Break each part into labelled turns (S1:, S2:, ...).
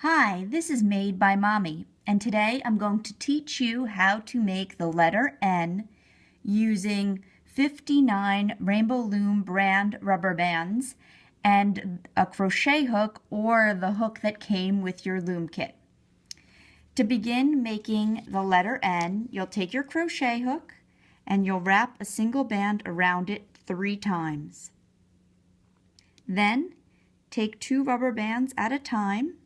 S1: Hi, this is Made by Mommy, and today I'm going to teach you how to make the letter N using 59 Rainbow Loom brand rubber bands and a crochet hook or the hook that came with your loom kit. To begin making the letter N, you'll take your crochet hook and you'll wrap a single band around it 3 times. Then take 2 rubber bands at a time,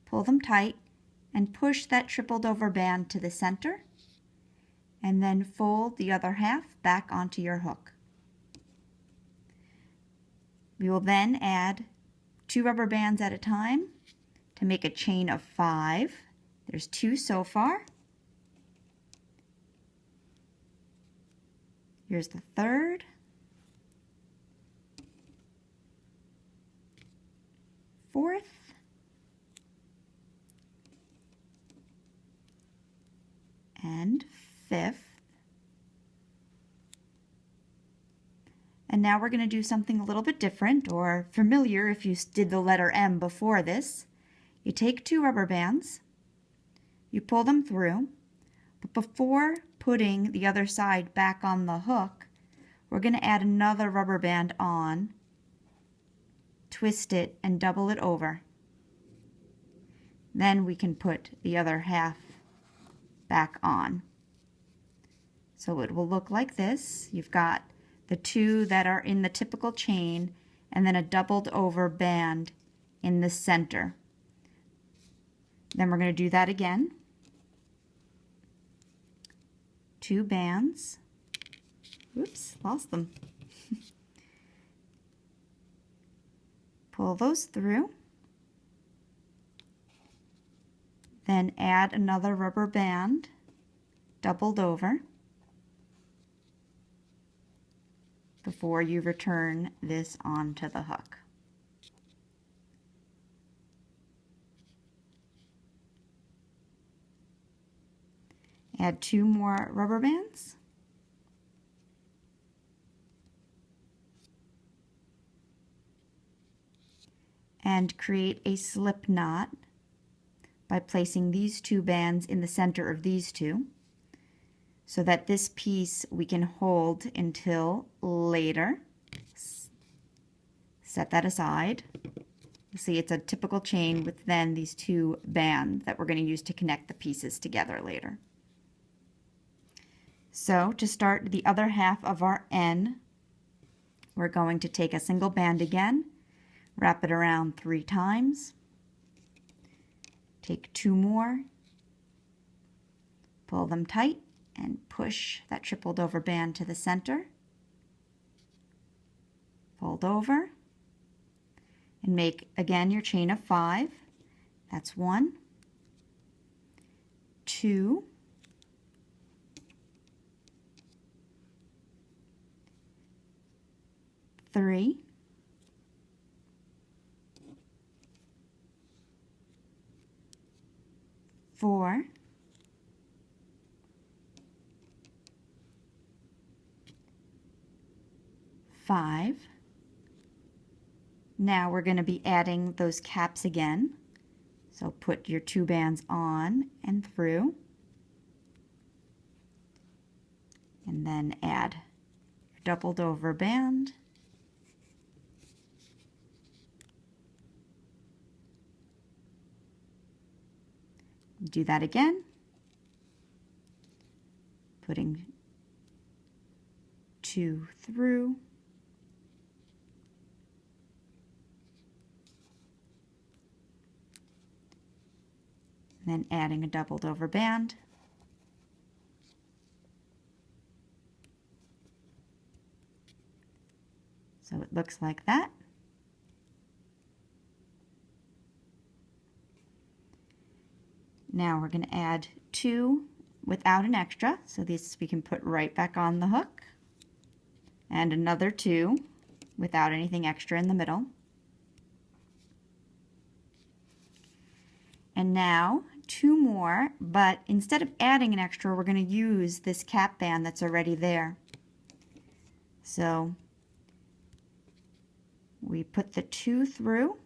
S1: pull them tight, and push that tripled over band to the center, and then fold the other half back onto your hook. We will then add 2 rubber bands at a time to make a chain of 5. There's 2 so far. Here's the third. Fourth. And fifth. And now we're going to do something a little bit different or familiar if you did the letter M before this. You take 2 rubber bands, you pull them through, but before putting the other side back on the hook, we're going to add another rubber band on, twist it, and double it over. Then we can put the other half back on. So it will look like this. You've got the 2 that are in the typical chain and then a doubled over band in the center. Then we're going to do that again. 2 bands. Oops, lost them. Pull those through. Then add another rubber band, doubled over, before you return this onto the hook. Add 2 more rubber bands. And create a slip knot by placing these 2 bands in the center of these 2 so that this piece we can hold until later. Set that aside. You see it's a typical chain with then these 2 bands that we're going to use to connect the pieces together later. So to start the other half of our N, we're going to take a single band again, wrap it around 3 times, take 2 more, pull them tight, and push that tripled over band to the center. Fold over, and make again your chain of 5. That's 1, 2, 3, 4, 5. Now we're going to be adding those caps again. So put your 2 bands on and through, and then add your doubled over band. Do that again, putting 2 through, and then adding a doubled over band. So it looks like that. Now we're going to add 2 without an extra, so this we can put right back on the hook, and another 2 without anything extra in the middle. And now 2 more, but instead of adding an extra, we're going to use this cap band that's already there. So we put the 2 through,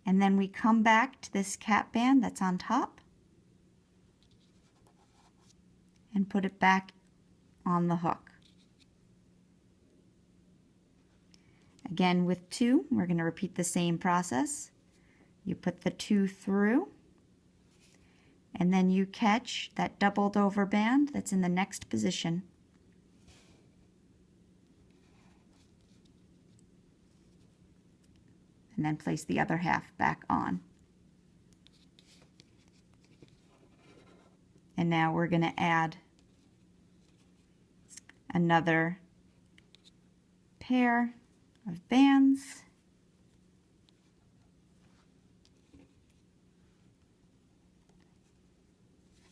S1: And then we come back to this cap band that's on top and put it back on the hook. Again, with 2, we're going to repeat the same process. You put the 2 through, and then you catch that doubled over band that's in the next position. And then place the other half back on. And now we're going to add another pair of bands.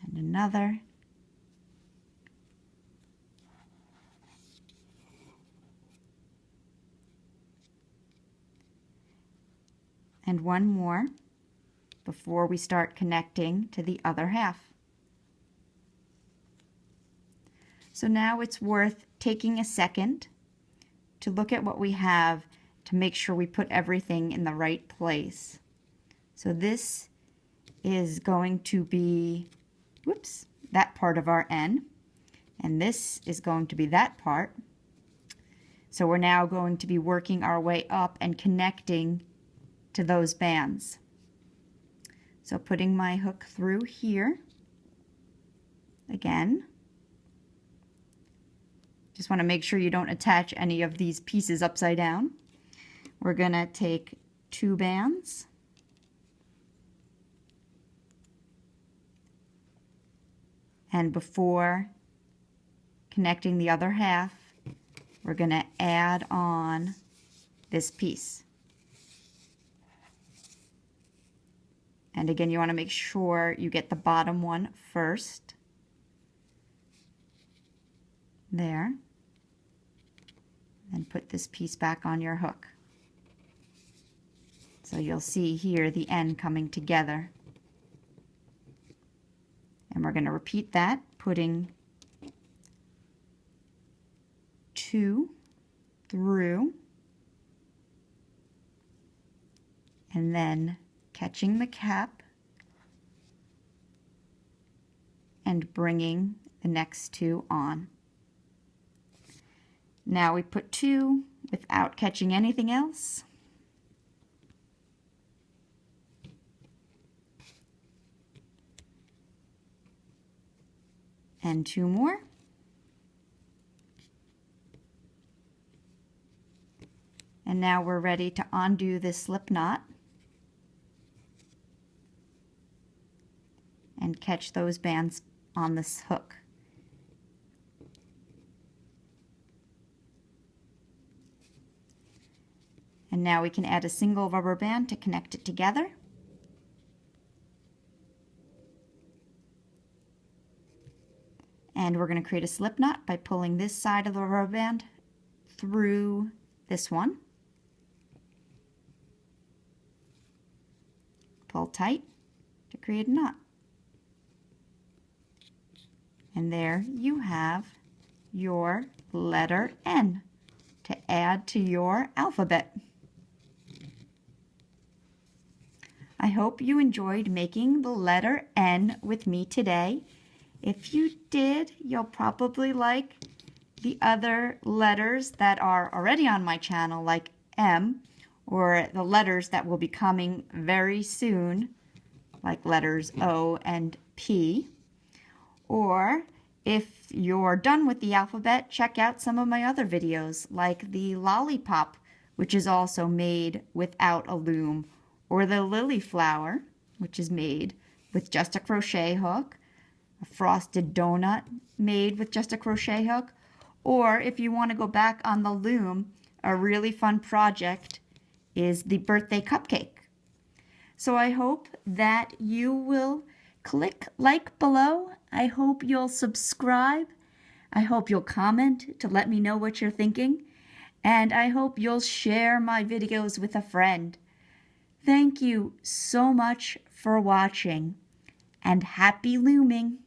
S1: And another. And one more before we start connecting to the other half. So now it's worth taking a second to look at what we have to make sure we put everything in the right place. So this is going to be, whoops, that part of our N, and this is going to be that part. So we're now going to be working our way up and connecting to those bands. So putting my hook through here again. Just want to make sure you don't attach any of these pieces upside down. We're going to take 2 bands and before connecting the other half, we're going to add on this piece. And again, you want to make sure you get the bottom one first. There. And put this piece back on your hook. So you'll see here the end coming together. And we're going to repeat that, putting 2 through, and then catching the cap and bringing the next 2 on. Now we put 2 without catching anything else. And 2 more. And now we're ready to undo this slip knot and catch those bands on this hook. And now we can add a single rubber band to connect it together. And we're going to create a slip knot by pulling this side of the rubber band through this one. Pull tight to create a knot. And there you have your letter N to add to your alphabet. I hope you enjoyed making the letter N with me today. If you did, you'll probably like the other letters that are already on my channel, like M, or the letters that will be coming very soon, like letters O and P. Or if you're done with the alphabet, check out some of my other videos, like the lollipop, which is also made without a loom, or the lily flower, which is made with just a crochet hook, a frosted donut made with just a crochet hook, or if you want to go back on the loom, a really fun project is the birthday cupcake. So I hope that you will click like below. I hope you'll subscribe. I hope you'll comment to let me know what you're thinking. And I hope you'll share my videos with a friend. Thank you so much for watching, and happy looming!